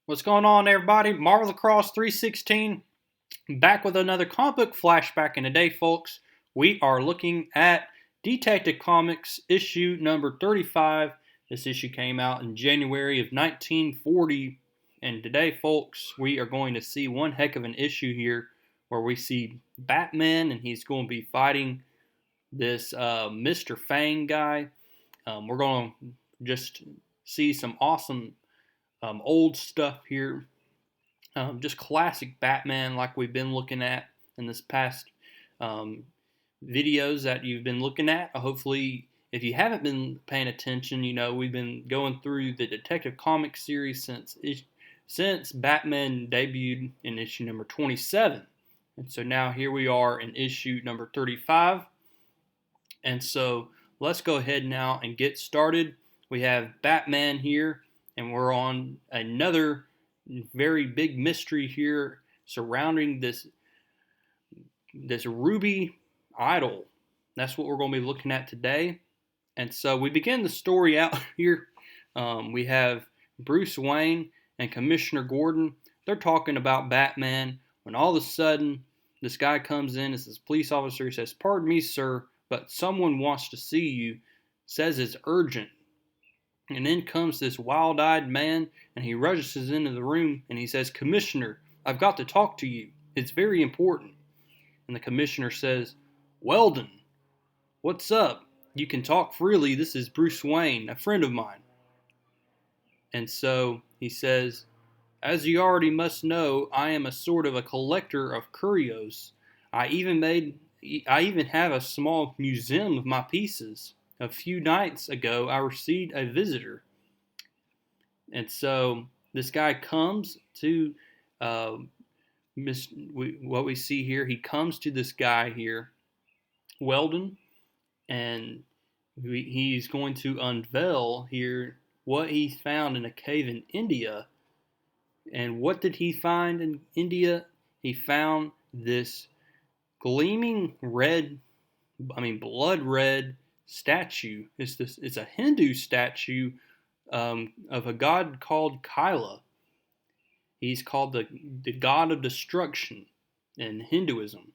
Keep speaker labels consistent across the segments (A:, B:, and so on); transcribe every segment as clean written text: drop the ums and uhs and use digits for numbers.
A: What's going on, everybody? Marvel Across 316 back with another comic book flashback. And today, folks, we are looking at Detective Comics issue number 35. This issue came out in January of 1940. And today, folks, we are going to see one heck of an issue here where we see Batman and he's going to be fighting this Mr. Fang guy. We're going to just see some awesome old stuff here. Just classic Batman, like we've been looking at in this past um, videos that you've been looking at. Hopefully, if you haven't been paying attention, you know we've been going through the Detective Comics series since Batman debuted in issue number 27, and so now here we are in issue number 35. And so let's go ahead now and get started. We have Batman here, and we're on another very big mystery here surrounding this ruby idol. That's what we're going to be looking at today. And so we begin the story out here. We have Bruce Wayne and Commissioner Gordon. They're talking about Batman when all of a sudden this guy comes in. It's this police officer. He says, "Pardon me, sir, but someone wants to see you. Says it's urgent." And then comes this wild-eyed man, and he rushes into the room, and he says, "Commissioner, I've got to talk to you. It's very important." And the commissioner says, "Weldon, what's up? You can talk freely. This is Bruce Wayne, a friend of mine." And so he says, "As you already must know, I am a sort of a collector of curios. I even have a small museum of my pieces. A few nights ago, I received a visitor." And so this guy comes to uh, what we see here. He comes to this guy here, Weldon, and he's going to unveil here what he found in a cave in India. And what did he find in India? He found this gleaming red, blood red statue. It's a Hindu statue of a god called Kila. He's called the god of destruction in Hinduism.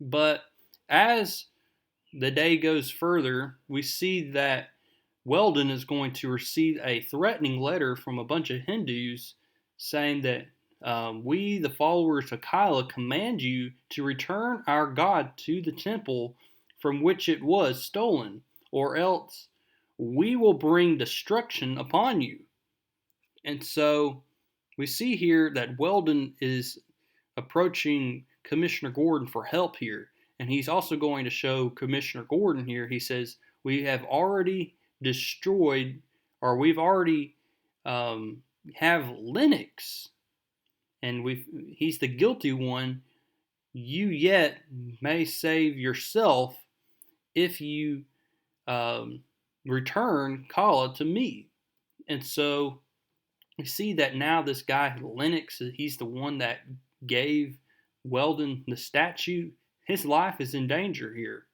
A: But as the day goes further, we see that Weldon is going to receive a threatening letter from a bunch of Hindus saying that we, the followers of Kila, command you to return our God to the temple from which it was stolen, or else we will bring destruction upon you. And so we see here that Weldon is approaching Commissioner Gordon for help here. And he's also going to show Commissioner Gordon here. He says, "We have already destroyed, or we've already have Linux, and he's the guilty one. You yet may save yourself if you return Kala to me." And so we see that now this guy, Linux, he's the one that gave Weldon the statue. His life is in danger here.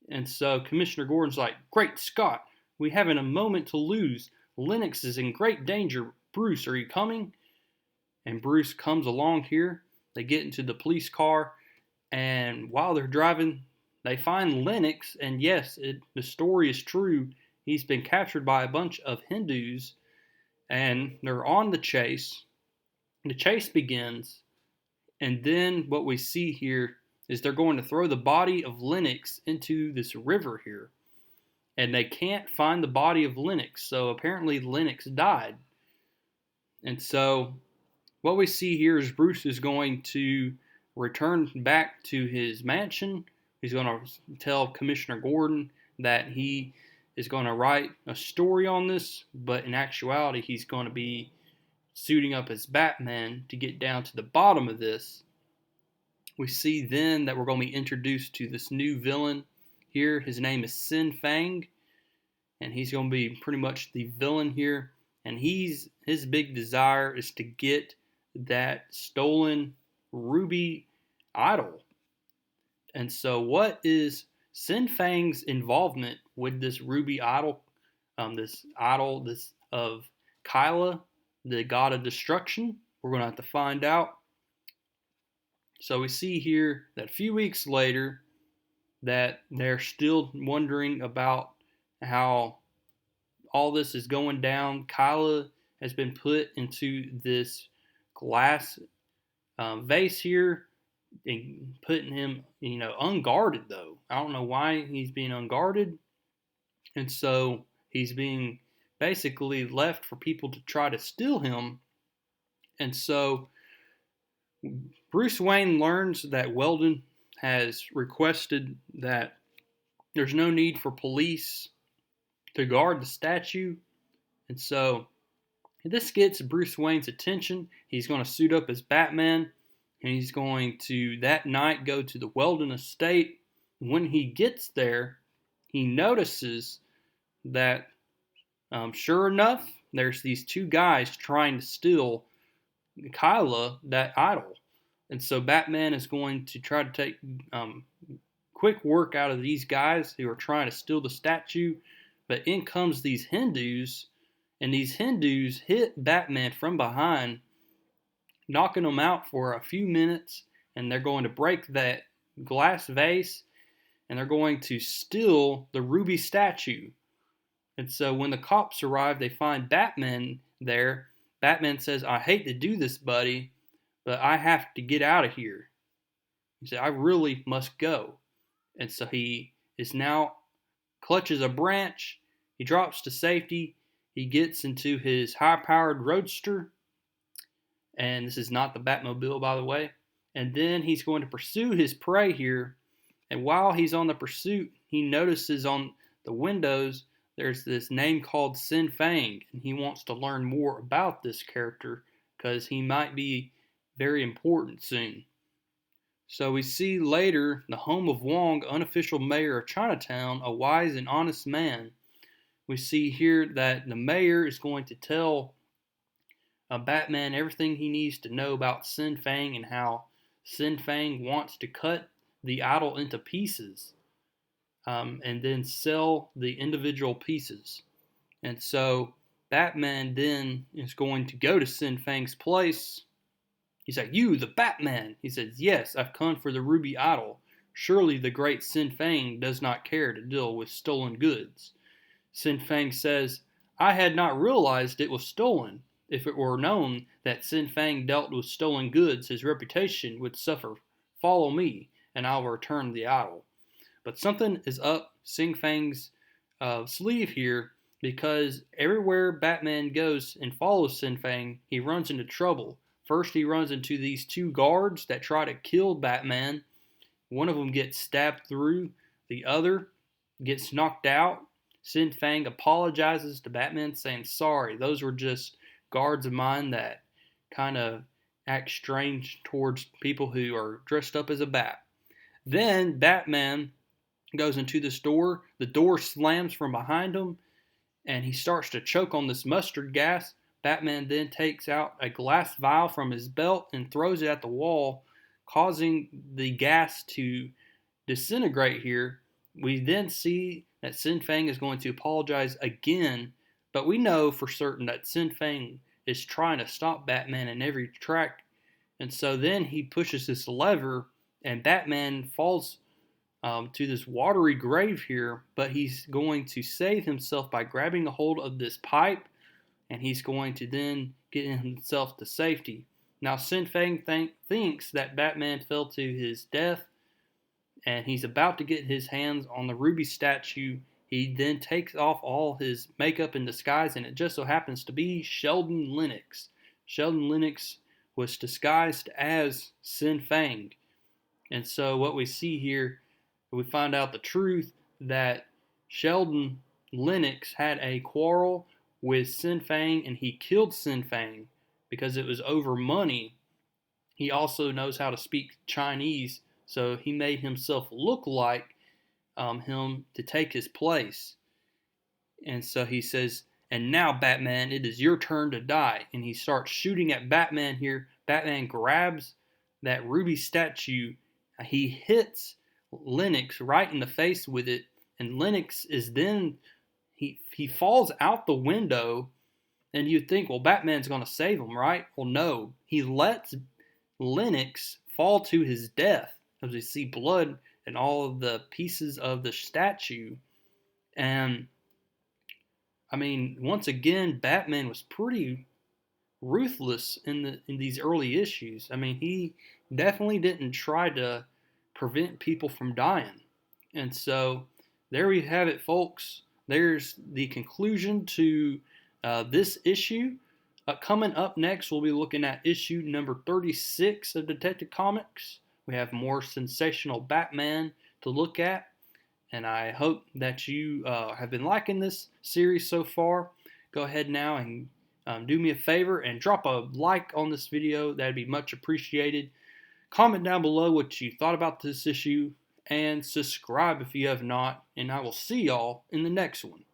A: And so Commissioner Gordon's like, "Great Scott, we haven't a moment to lose. Linux is in great danger. Bruce, are you coming?" And Bruce comes along here. They get into the police car, and while they're driving, they find Linux. And yes, the story is true. He's been captured by a bunch of Hindus, and they're on the chase. The chase begins, and then what we see here is they're going to throw the body of Linux into this river here. And they can't find the body of Linux, so apparently Linux died. And so what we see here is Bruce is going to return back to his mansion. He's going to tell Commissioner Gordon that he is going to write a story on this, but in actuality he's going to be suiting up as Batman to get down to the bottom of this. We see then that we're going to be introduced to this new villain here. His name is Sin Fang, and he's going to be pretty much the villain here. And his big desire is to get that stolen ruby idol. And so what is Sin Fang's involvement with this ruby idol? This idol of Kyla? the god of destruction? We're going to have to find out. So we see here that a few weeks later that they're still wondering about how all this is going down. Kila has been put into this glass vase here and putting him, unguarded though. I don't know why he's being unguarded. And so he's being basically left for people to try to steal him. And so Bruce Wayne learns that Weldon has requested that there's no need for police to guard the statue. And so this gets Bruce Wayne's attention. He's going to suit up as Batman, and he's going to that night go to the Weldon estate. When he gets there, he notices that sure enough, there's these two guys trying to steal Kila, that idol. And so Batman is going to try to take quick work out of these guys who are trying to steal the statue. But in comes these Hindus, and these Hindus hit Batman from behind, knocking him out for a few minutes, and they're going to break that glass vase, and they're going to steal the ruby statue. And so when the cops arrive, they find Batman there. Batman says, "I hate to do this, buddy, but I have to get out of here." He said, "I really must go." And so he is now clutches a branch. He drops to safety. He gets into his high-powered roadster. And this is not the Batmobile, by the way. And then he's going to pursue his prey here. And while he's on the pursuit, he notices on the windows there's this name called Sin Fang. And he wants to learn more about this character because he might be very important soon. So we see later the home of Wong, unofficial mayor of Chinatown, a wise and honest man. We see here that the mayor is going to tell Batman everything he needs to know about Sin Fang and how Sin Fang wants to cut the idol into pieces and then sell the individual pieces. And so Batman then is going to go to Sin Fang's place. He's like, "You, the Batman." He says, "Yes, I've come for the ruby idol. Surely the great Sin Fang does not care to deal with stolen goods." Sin Fang says, "I had not realized it was stolen. If it were known that Sin Fang dealt with stolen goods, his reputation would suffer. Follow me, and I will return the idol." But something is up Sin Fang's sleeve here, because everywhere Batman goes and follows Sin Fang, he runs into trouble. First, he runs into these two guards that try to kill Batman. One of them gets stabbed through, the other gets knocked out. Sin Fang apologizes to Batman, saying, "Sorry, those were just guards of mine that kind of act strange towards people who are dressed up as a bat." Then Batman goes into this door. The door slams from behind him, and he starts to choke on this mustard gas. Batman then takes out a glass vial from his belt and throws it at the wall, causing the gas to disintegrate here. We then see that Sin Fang is going to apologize again, but we know for certain that Sin Fang is trying to stop Batman in every track. And so then he pushes this lever, and Batman falls to this watery grave here, but he's going to save himself by grabbing a hold of this pipe, and he's going to then get himself to safety. Now, Sin Fang thinks that Batman fell to his death, and he's about to get his hands on the ruby statue. He then takes off all his makeup and disguise, and it just so happens to be Sheldon Lennox. Sheldon Lennox was disguised as Sin Fang. And so what we see here, we find out the truth that Sheldon Lennox had a quarrel with Sin Fang, and he killed Sin Fang because it was over money. He also knows how to speak Chinese, so he made himself look like him to take his place. And so he says, "And now, Batman, it is your turn to die." And he starts shooting at Batman here. Batman grabs that ruby statue. He hits Lennox right in the face with it, and Lennox is then he falls out the window, And you'd think, well, Batman's going to save him, right? Well, no. He lets Lennox fall to his death as we see blood and all of the pieces of the statue. And, I mean, once again, Batman was pretty ruthless in these early issues. I mean, he definitely didn't try to prevent people from dying. And so there we have it, folks. There's the conclusion to this issue. Coming up next, we'll be looking at issue number 36 of Detective Comics. We have more sensational Batman to look at, and I hope that you have been liking this series so far. Go ahead now and do me a favor and drop a like on this video. That'd be much appreciated. Comment down below what you thought about this issue, and subscribe if you have not, and I will see y'all in the next one.